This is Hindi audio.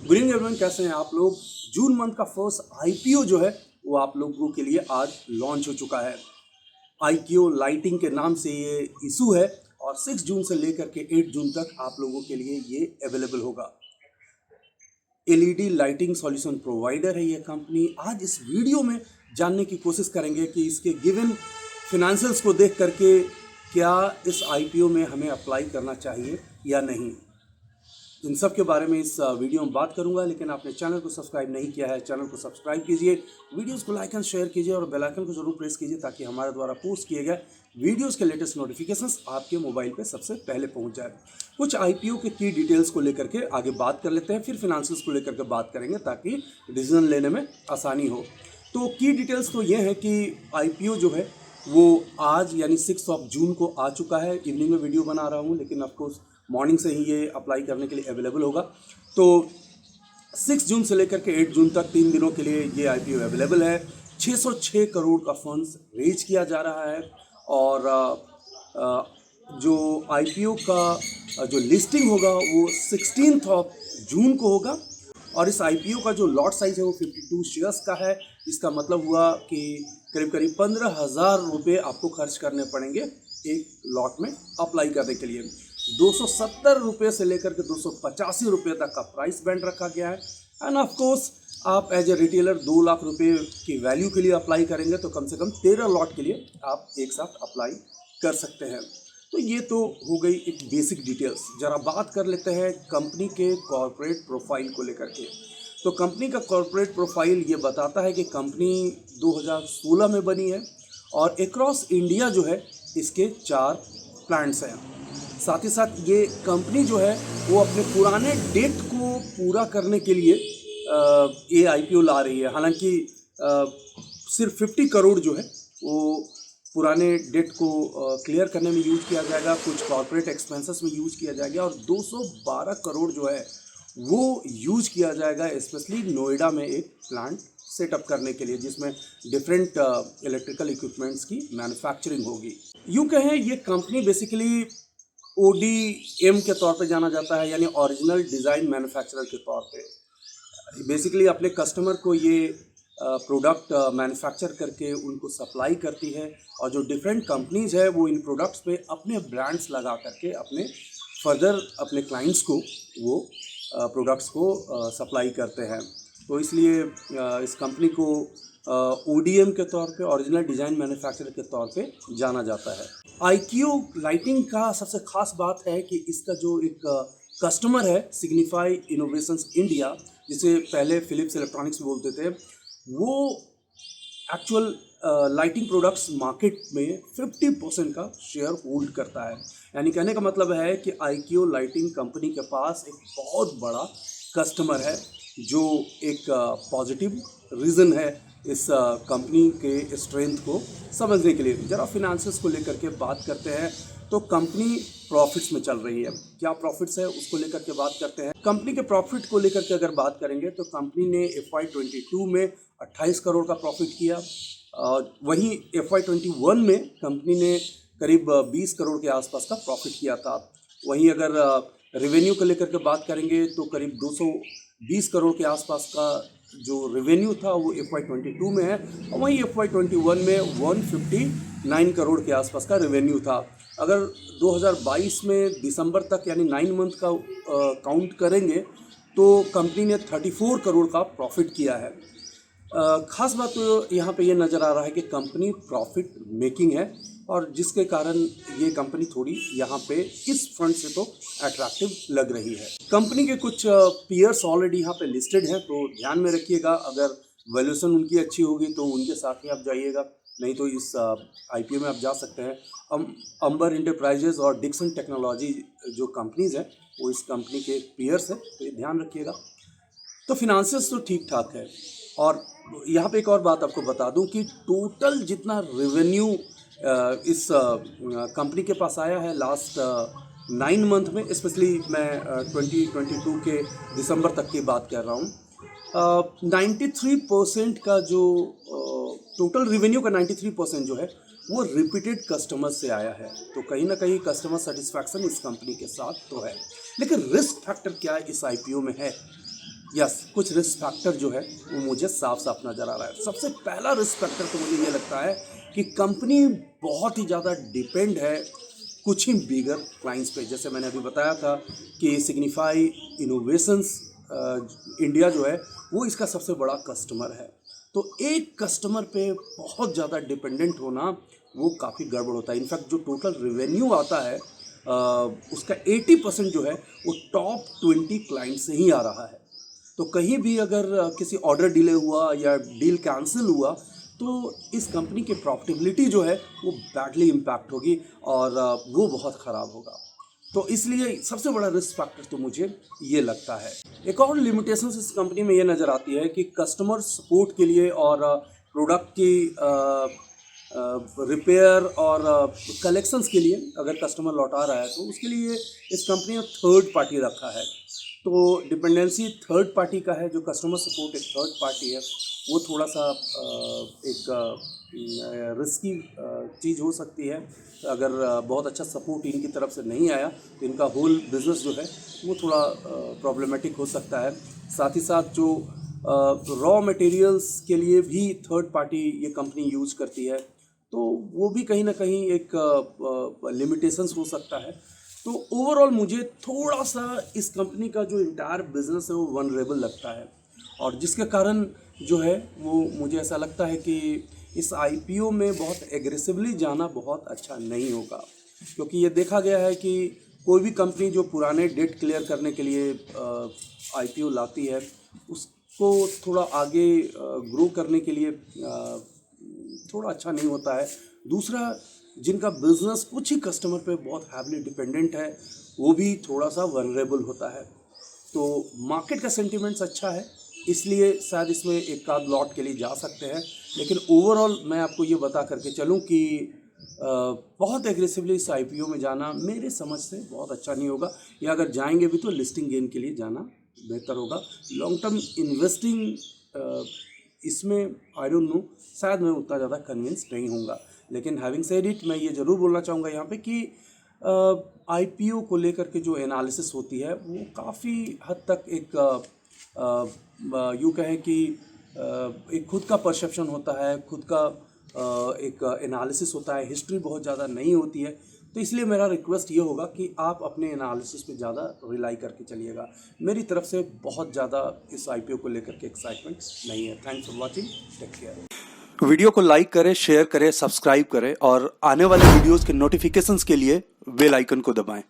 गुड इवनिंग एवरीवन, कैसे हैं आप लोग। जून मंथ का फर्स्ट आईपीओ जो है वो आप लोगों के लिए आज लॉन्च हो चुका है। आईक्यू लाइटिंग के नाम से ये इशू है और 6 जून से लेकर के 8 जून तक आप लोगों के लिए ये अवेलेबल होगा। एलईडी लाइटिंग सॉल्यूशन प्रोवाइडर है ये कंपनी। आज इस वीडियो में जानने की कोशिश करेंगे कि इसके गिवन फिनेंशियल्स को देख करके क्या इस आईपीओ में हमें अप्लाई करना चाहिए या नहीं। इन सब के बारे में इस वीडियो में बात करूंगा। लेकिन आपने चैनल को सब्सक्राइब नहीं किया है, चैनल को सब्सक्राइब कीजिए, वीडियोस को लाइक एंड शेयर कीजिए और बेल आइकन को जरूर प्रेस कीजिए ताकि हमारे द्वारा पोस्ट किए गए वीडियोस के लेटेस्ट नोटिफिकेशंस आपके मोबाइल पे सबसे पहले पहुंच जाए। कुछ आईपीओ के की डिटेल्स को लेकर के आगे बात कर लेते हैं, फिर फिनेंशियल्स को लेकर के बात करेंगे ताकि डिसीजन लेने में आसानी हो। तो की डिटेल्स तो ये है कि आईपीओ जो है वो आज यानी 6 जून को आ चुका है। इवनिंग में वीडियो बना रहा हूँ लेकिन ऑफकोर्स मॉर्निंग से ही ये अप्लाई करने के लिए अवेलेबल होगा। तो 6 जून से लेकर के 8 जून तक 3 दिनों के लिए ये आईपीओ अवेलेबल है। 606 करोड़ का फंड्स रेज किया जा रहा है और जो आईपीओ का जो लिस्टिंग होगा वो 16 जून को होगा। और इस आईपीओ का जो लॉट साइज है वो 52 शेयर्स का है। इसका मतलब हुआ कि करीब करीब 15,000 रुपये आपको खर्च करने पड़ेंगे एक लॉट में अप्लाई करने के लिए। 270 रुपये से लेकर के 285 रुपये तक का प्राइस बैंड रखा गया है। एंड ऑफ कोर्स आप एज ए रिटेलर 2 लाख रुपये की वैल्यू के लिए अप्लाई करेंगे तो कम से कम 13 लॉट के लिए आप एक साथ अप्लाई कर सकते हैं। तो ये तो हो गई एक बेसिक डिटेल्स। जरा बात कर लेते हैं कंपनी के कॉर्पोरेट प्रोफाइल को लेकर के। तो कंपनी का कॉर्पोरेट प्रोफाइल ये बताता है कि कंपनी 2016 में बनी है और अक्रॉस इंडिया जो है इसके 4 प्लांट्स हैं। साथ ही साथ ये कंपनी जो है वो अपने पुराने डेट को पूरा करने के लिए ये आईपीओ ला रही है। हालांकि सिर्फ 50 करोड़ जो है वो पुराने डेट को क्लियर करने में यूज किया जाएगा, कुछ कॉर्पोरेट एक्सपेंसेस में यूज किया जाएगा और 212 करोड़ जो है वो यूज किया जाएगा स्पेशली नोएडा में एक प्लांट सेटअप करने के लिए जिसमें डिफरेंट इलेक्ट्रिकल इक्विपमेंट्स की मैन्युफैक्चरिंग होगी। यूँ कहें ये कंपनी बेसिकली ODM के तौर पे जाना जाता है, यानी ओरिजिनल डिज़ाइन मैन्युफैक्चरर के तौर पे। बेसिकली अपने कस्टमर को ये प्रोडक्ट मैन्युफैक्चर करके उनको सप्लाई करती है और जो डिफरेंट कंपनीज है वो इन प्रोडक्ट्स पे अपने ब्रांड्स लगा करके अपने फर्दर अपने क्लाइंट्स को वो प्रोडक्ट्स को सप्लाई करते हैं। तो इसलिए इस कंपनी को ODM के तौर पे ओरिजिनल डिज़ाइन मैन्युफैक्चरर के तौर पे जाना जाता है। आईक्यू लाइटिंग का सबसे खास बात है कि इसका जो एक कस्टमर है सिग्निफाई इनोवेशंस इंडिया, जिसे पहले फिलिप्स इलेक्ट्रॉनिक्स बोलते थे, वो एक्चुअल लाइटिंग प्रोडक्ट्स मार्केट में 50% का शेयर होल्ड करता है। यानी कहने का मतलब है कि आईक्यू लाइटिंग कंपनी के पास एक बहुत बड़ा कस्टमर है, जो एक पॉजिटिव रीज़न है इस कंपनी के स्ट्रेंथ को समझने के लिए। ज़रा फिनेंसेस को लेकर के बात करते हैं। तो कंपनी प्रॉफिट्स में चल रही है। क्या प्रॉफिट्स है उसको लेकर के बात करते हैं। कंपनी के प्रॉफिट को लेकर के अगर बात करेंगे तो कंपनी ने FY22 में 28 करोड़ का प्रॉफिट किया। वहीं FY21 में कंपनी ने करीब 20 करोड़ के आसपास का प्रॉफिट किया था। वहीं अगर रेवेन्यू को लेकर के बात करेंगे तो करीब 220 करोड़ के आसपास का जो रेवेन्यू था वो FY22 में है और वहीं FY21 में 159 करोड़ के आसपास का रेवेन्यू था। अगर 2022 में दिसंबर तक यानी 9 मंथ का काउंट करेंगे तो कंपनी ने 34 करोड़ का प्रॉफिट किया है। खास बात तो यहाँ पे ये नज़र आ रहा है कि कंपनी प्रॉफिट मेकिंग है और जिसके कारण ये कंपनी थोड़ी यहाँ पे इस फ्रंट से तो अट्रैक्टिव लग रही है। कंपनी के कुछ पीयर्स ऑलरेडी यहाँ पे लिस्टेड हैं, तो ध्यान में रखिएगा। अगर वैल्यूएशन उनकी अच्छी होगी तो उनके साथ ही आप जाइएगा, नहीं तो इस आईपीओ में आप जा सकते हैं। अंबर इंटरप्राइजेज और डिक्सन टेक्नोलॉजी जो कंपनीज हैं वो इस कंपनी के पीयर्स हैं, तो ये ध्यान रखिएगा। तो फिनांसियल्स तो ठीक ठाक है। और यहाँ पे एक और बात आपको बता दूं कि टोटल जितना रेवेन्यू इस कंपनी के पास आया है लास्ट 9 मंथ में, स्पेशली मैं 2022 के दिसंबर तक की बात कर रहा हूँ, 93% का जो टोटल रेवेन्यू का 93% जो है वो रिपीटेड कस्टमर से आया है। तो कहीं ना कहीं कस्टमर सेटिस्फैक्शन इस कंपनी के साथ तो है। लेकिन रिस्क फैक्टर क्या इस आईपीओ में है, यस, कुछ रिस्क फैक्टर जो है वो मुझे साफ साफ नज़र आ रहा है। सबसे पहला रिस्क फैक्टर तो मुझे ये लगता है कि कंपनी बहुत ही ज़्यादा डिपेंड है कुछ ही बिगर क्लाइंट्स पे। जैसे मैंने अभी बताया था कि सिग्निफाई इनोवेशंस इंडिया जो है वो इसका सबसे बड़ा कस्टमर है। तो एक कस्टमर पे बहुत ज़्यादा डिपेंडेंट होना वो काफ़ी गड़बड़ होता है। इनफैक्ट जो टोटल रेवेन्यू आता है उसका 80% जो है वो टॉप 20 क्लाइंट से ही आ रहा है। तो कहीं भी अगर किसी ऑर्डर डिले हुआ या डील कैंसिल हुआ तो इस कंपनी की प्रॉफिटेबिलिटी जो है वो बैडली इम्पैक्ट होगी और वो बहुत ख़राब होगा। तो इसलिए सबसे बड़ा रिस्क फैक्टर तो मुझे ये लगता है। एक और लिमिटेशन इस कंपनी में ये नज़र आती है कि कस्टमर सपोर्ट के लिए और प्रोडक्ट की रिपेयर और कलेक्शंस के लिए अगर कस्टमर लौटा रहा है तो उसके लिए इस कंपनी ने थर्ड पार्टी रखा है। तो डिपेंडेंसी थर्ड पार्टी का है, जो कस्टमर सपोर्ट एक थर्ड पार्टी है वो थोड़ा सा एक रिस्की चीज़ हो सकती है। अगर बहुत अच्छा सपोर्ट इनकी तरफ से नहीं आया तो इनका होल बिजनेस जो है वो थोड़ा प्रॉब्लमेटिक हो सकता है। साथ ही साथ जो रॉ मटेरियल्स के लिए भी थर्ड पार्टी ये कंपनी यूज करती है तो वो भी कहीं ना कहीं एक लिमिटेशंस हो सकता है। तो ओवरऑल मुझे थोड़ा सा इस कंपनी का जो इंटायर बिजनेस है वो वनरेबल लगता है और जिसके कारण जो है वो मुझे ऐसा लगता है कि इस आईपीओ में बहुत एग्रेसिवली जाना बहुत अच्छा नहीं होगा। क्योंकि ये देखा गया है कि कोई भी कंपनी जो पुराने डेट क्लियर करने के लिए आईपीओ लाती है उसको थोड़ा आगे ग्रो करने के लिए थोड़ा अच्छा नहीं होता है। दूसरा, जिनका बिजनेस कुछ ही कस्टमर पे बहुत हैवली डिपेंडेंट है वो भी थोड़ा सा वनरेबल होता है। तो मार्केट का सेंटिमेंट्स अच्छा है इसलिए शायद इसमें एक आध लॉट के लिए जा सकते हैं। लेकिन ओवरऑल मैं आपको ये बता करके चलूँ कि बहुत एग्रेसिवली इस आईपीओ में जाना मेरे समझ से बहुत अच्छा नहीं होगा, या अगर जाएंगे भी तो लिस्टिंग गेन के लिए जाना बेहतर होगा। लॉन्ग टर्म इन्वेस्टिंग इसमें आई डोंट नो, शायद मैं उतना ज़्यादा कन्विंस नहीं होऊंगा। लेकिन हैविंग सेड इट, मैं ये ज़रूर बोलना चाहूँगा यहाँ पे कि आईपीओ को लेकर के जो एनालिसिस होती है वो काफ़ी हद तक एक यूँ कहें कि एक खुद का परसेप्शन होता है, खुद का एक एनालिसिस होता है, हिस्ट्री बहुत ज़्यादा नहीं होती है। तो इसलिए मेरा रिक्वेस्ट ये होगा कि आप अपने एनालिसिस पे ज़्यादा रिलाई करके चलिएगा। मेरी तरफ से बहुत ज़्यादा इस आईपीओ को लेकर के एक्साइटमेंट नहीं है। Thanks for watching, take care. Video को लाइक करें, शेयर करें, सब्सक्राइब करें और आने वाले वीडियोस के नोटिफिकेशंस के लिए बेल आइकन को दबाएं।